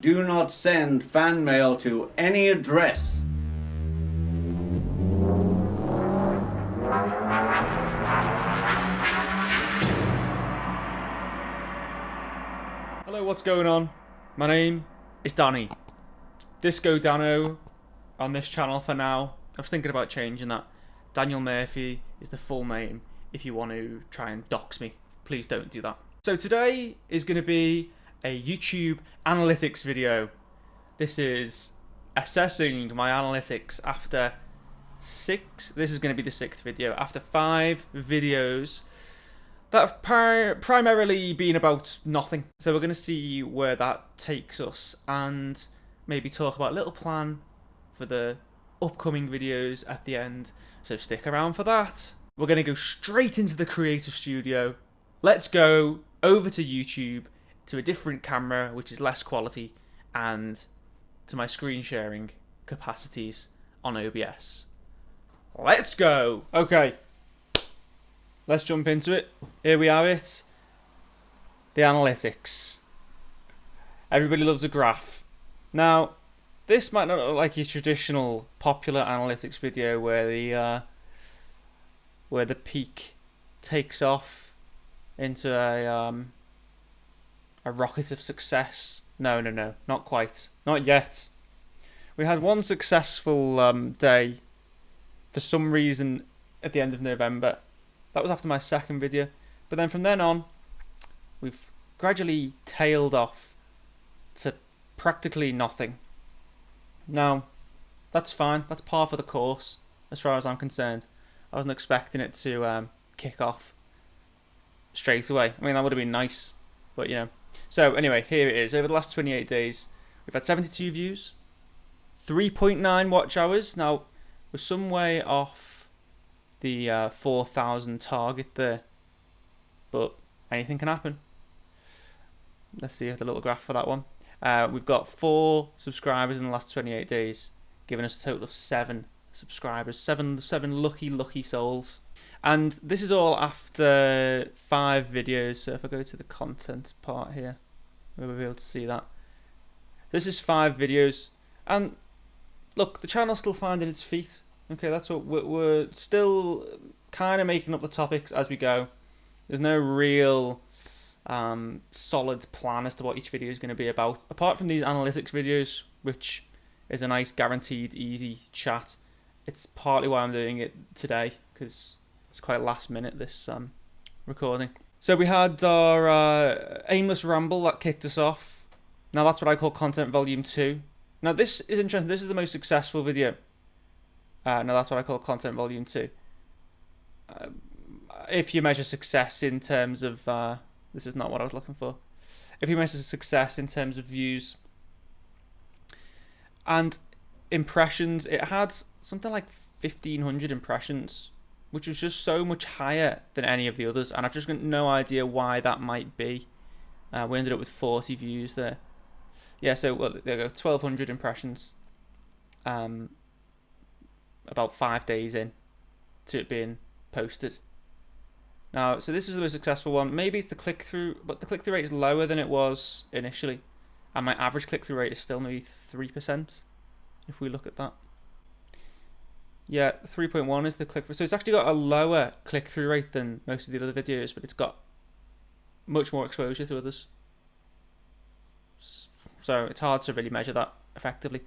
Do not send fan mail to any address. Hello, what's going on? My name is Danny. Disco Dano on this channel for now. I was thinking about changing that. Daniel Murphy is the full name. If you want to try and dox me, please don't do that. So today is going to be a YouTube analytics video. This is assessing my analytics after this is going to be the 6th video, after 5 videos that have primarily been about nothing. So we're going to see where that takes us and maybe talk about a little plan for the upcoming videos at the end. So stick around for that. We're going to go straight into the creator studio. Let's go over to YouTube, to a different camera which is less quality, and to my screen sharing capacities on OBS. Let's go! Okay, let's jump into it. Here we have it. The analytics. Everybody loves a graph. Now, this might not look like your traditional popular analytics video where the peak takes off into a rocket of success. No, not quite. Not yet. We had one successful day for some reason at the end of November. That was after my 2nd video. But then from then on, we've gradually tailed off to practically nothing. Now, that's fine. That's par for the course, as far as I'm concerned. I wasn't expecting it to kick off straight away. I mean, that would have been nice, but you know. So anyway, here it is. Over the last 28 days, we've had 72 views, 3.9 watch hours. Now, we're some way off the 4,000 target there, but anything can happen. Let's see the little graph for that one. We've got 4 subscribers in the last 28 days, giving us a total of 7 subscribers, seven lucky souls. And this is all after 5 videos. So if I go to the content part here, we'll be able to see that this is 5 videos. And look, the channel's still finding its feet. Okay, that's what we're still kind of making up the topics as we go. There's no real solid plan as to what each video is going to be about, apart from these analytics videos, which is a nice guaranteed easy chat. It's partly why I'm doing it today, because it's quite last minute, this recording. So we had our aimless ramble that kicked us off. Now that's what I call content volume 2. Now this is interesting. This is the most successful video. Now that's what I call content volume 2. If you measure success in terms of this is not what I was looking for. If you measure success in terms of views and impressions, it had something like 1,500 impressions, which was just so much higher than any of the others, and I've just got no idea why that might be. We ended up with 40 views there. Yeah, so well, there you go, 1,200 impressions. About 5 days in to it being posted. Now, so this is the most successful one. Maybe it's the click-through, but the click-through rate is lower than it was initially, and my average click-through rate is still maybe 3%. If we look at that, yeah, 3.1 is the click-through. So it's actually got a lower click-through rate than most of the other videos, but it's got much more exposure to others. So it's hard to really measure that effectively,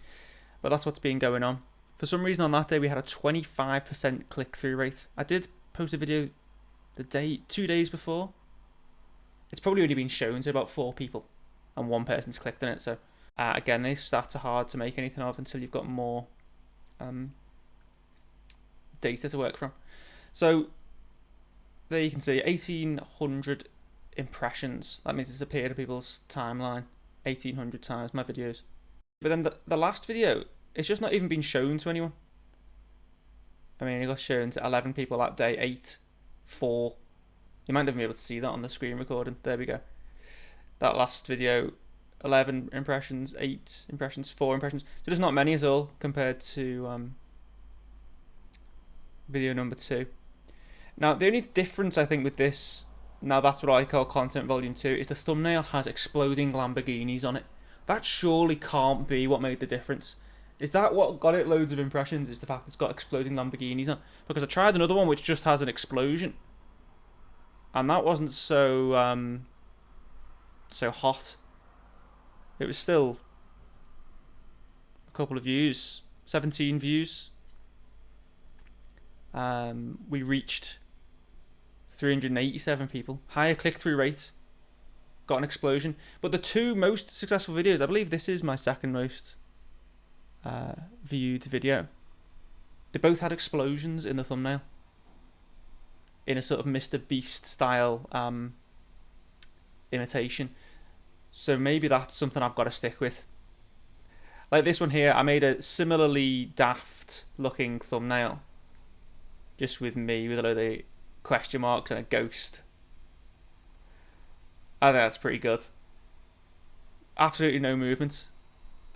but that's what's been going on. For some reason on that day we had a 25% click-through rate. I did post a video the 2 days before. It's probably only been shown to about 4 people, and 1 person's clicked on it. So again, these stats are hard to make anything of until you've got more data to work from. So there you can see 1,800 impressions. That means it's appeared on people's timeline 1,800 times, my videos. But then the last video, it's just not even been shown to anyone. I mean, it got shown to 11 people that day, 8, 4. You might not even be able to see that on the screen recording. There we go. That last video, 11 impressions, 8 impressions, 4 impressions. So there's not many at all compared to video number 2. Now, the only difference I think with this, now that's what I call content volume 2, is the thumbnail has exploding Lamborghinis on it. That surely can't be what made the difference. Is that what got it loads of impressions? Is the fact it's got exploding Lamborghinis on? Because I tried another one which just has an explosion, and that wasn't so so hot. It was still a couple of views, 17 views. We reached 387 people. Higher click-through rate. Got an explosion. But the two most successful videos, I believe this is my second most viewed video. They both had explosions in the thumbnail. In a sort of Mr. Beast style imitation. So maybe that's something I've got to stick with. Like this one here, I made a similarly daft looking thumbnail. Just with me with a load of question marks and a ghost. I think that's pretty good. Absolutely no movement.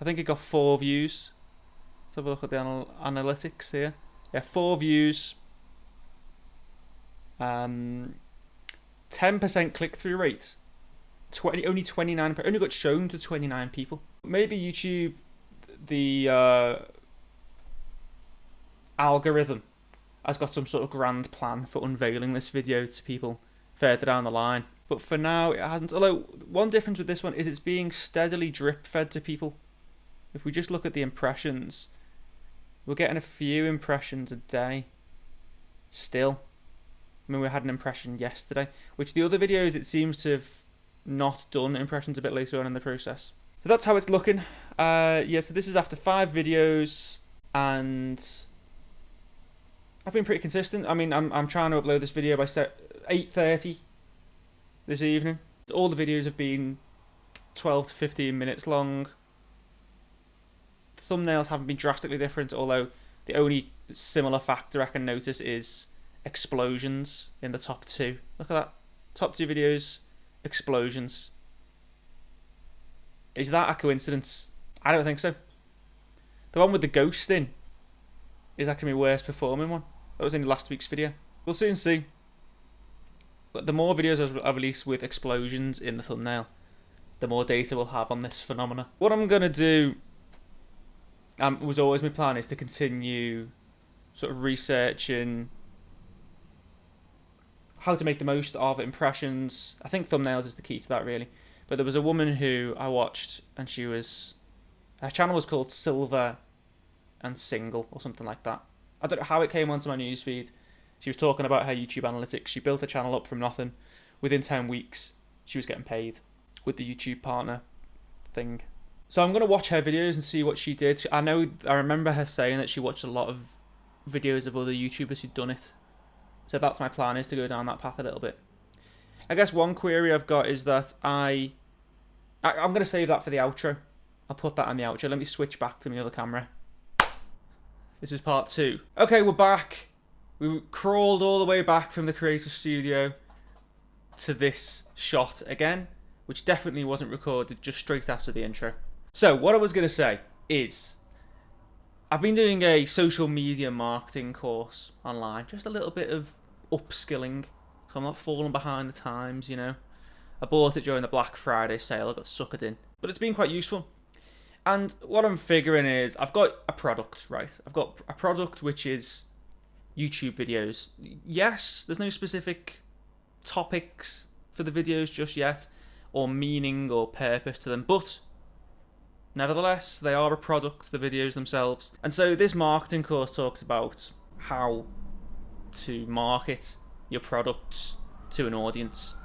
I think it got 4 views. Let's have a look at the analytics here. Yeah, 4 views. 10% click-through rate. Only 29. Only got shown to 29 people. Maybe YouTube, the algorithm, has got some sort of grand plan for unveiling this video to people further down the line. But for now, it hasn't. Although, one difference with this one is it's being steadily drip-fed to people. If we just look at the impressions, we're getting a few impressions a day. Still. I mean, we had an impression yesterday, which the other videos, it seems to have not done impressions a bit later on in the process. So that's how it's looking. Yeah, so this is after 5 videos, and I've been pretty consistent. I mean, I'm trying to upload this video by 8:30 this evening. All the videos have been 12 to 15 minutes long. The thumbnails haven't been drastically different, although the only similar factor I can notice is explosions in the top 2. Look at that. Top 2 videos, explosions. Is that a coincidence? I don't think so. The one with the ghost in is actually my worst performing one. That was in last week's video. We'll soon see. But the more videos I release with explosions in the thumbnail, the more data we'll have on this phenomena. What I'm going to do, was always my plan, is to continue sort of researching how to make the most of impressions. I think thumbnails is the key to that, really. But there was a woman who I watched, and her channel was called Silver and Single or something like that. I don't know how it came onto my newsfeed. She was talking about her YouTube analytics. She built a channel up from nothing. Within 10 weeks, she was getting paid with the YouTube partner thing. So I'm going to watch her videos and see what she did. I remember her saying that she watched a lot of videos of other YouTubers who'd done it. So that's my plan, is to go down that path a little bit. I guess one query I've got is that I'm going to save that for the outro. I'll put that on the outro. Let me switch back to my other camera. This is part 2. Okay, we're back. We crawled all the way back from the creative studio to this shot again, which definitely wasn't recorded just straight after the intro. So what I was going to say is, I've been doing a social media marketing course online, just a little bit of upskilling, so I'm not falling behind the times, you know. I bought it during the Black Friday sale, I got suckered in, but it's been quite useful. And what I'm figuring is, I've got a product, right? I've got a product which is YouTube videos. Yes, there's no specific topics for the videos just yet, or meaning or purpose to them, but nevertheless, they are a product, the videos themselves. And so this marketing course talks about how to market your products to an audience.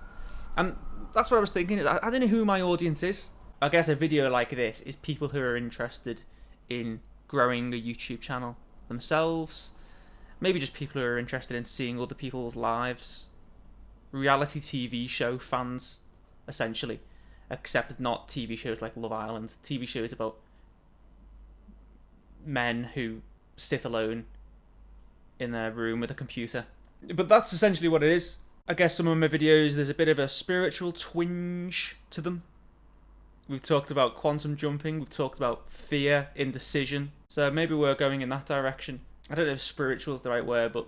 And that's what I was thinking. I don't know who my audience is. I guess a video like this is people who are interested in growing a YouTube channel themselves. Maybe just people who are interested in seeing other people's lives. Reality TV show fans, essentially. Except not TV shows like Love Island. TV shows about men who sit alone in their room with a computer. But that's essentially what it is. I guess some of my videos, there's a bit of a spiritual twinge to them. We've talked about quantum jumping. We've talked about fear, indecision. So maybe we're going in that direction. I don't know if spiritual is the right word, but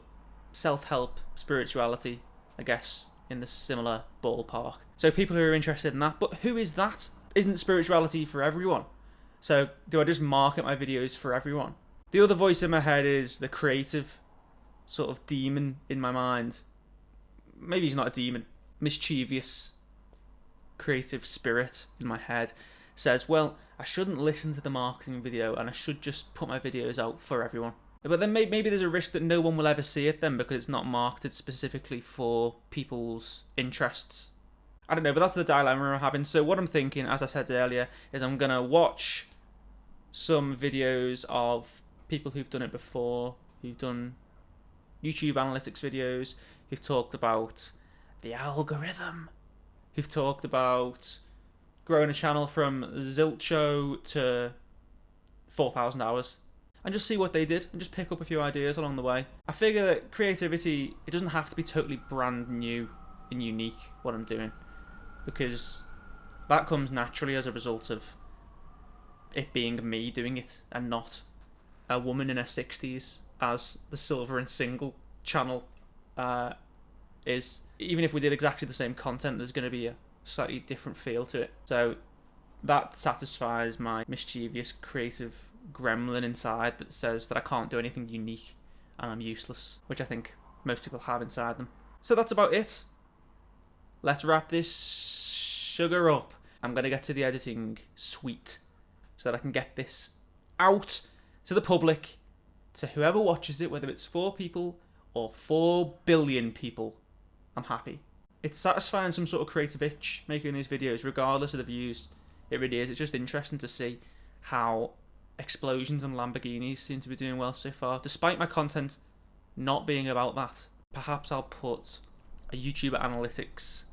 self-help, spirituality, I guess, in the similar ballpark. So people who are interested in that. But who is that? isn't spirituality for everyone? So do I just market my videos for everyone? The other voice in my head is the creative sort of demon in my mind. Maybe he's not a demon. Mischievous creative spirit in my head says, well, I shouldn't listen to the marketing video and I should just put my videos out for everyone. But then maybe there's a risk that no one will ever see it then because it's not marketed specifically for people's interests. I don't know, but that's the dilemma I'm having. So what I'm thinking, as I said earlier, is I'm going to watch some videos of people who've done it before, who've done YouTube analytics videos, who've talked about the algorithm, who've talked about growing a channel from zilcho to 4,000 hours, and just see what they did and just pick up a few ideas along the way. I figure that creativity, it doesn't have to be totally brand new and unique, what I'm doing, because that comes naturally as a result of it being me doing it and not a woman in her 60s as the Silver and Single channel is. Even if we did exactly the same content, there's going to be a slightly different feel to it. So that satisfies my mischievous creative gremlin inside that says that I can't do anything unique and I'm useless, which I think most people have inside them. So that's about it. Let's wrap this sugar up. I'm going to get to the editing suite so that I can get this out to the public, to whoever watches it, whether it's 4 people or 4 billion people. I'm happy. It's satisfying some sort of creative itch making these videos, regardless of the views. It really is. It's just interesting to see how explosions and Lamborghinis seem to be doing well so far, despite my content not being about that. Perhaps I'll put a YouTuber analytics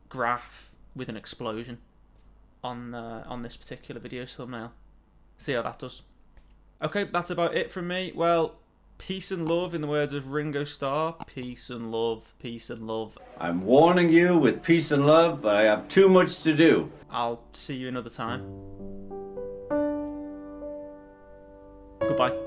graph with an explosion on this particular video thumbnail. See how that does. Okay, that's about it from me. Well, peace and love, in the words of Ringo Starr. Peace and love, peace and love. I'm warning you with peace and love, but I have too much to do. I'll see you another time. Goodbye.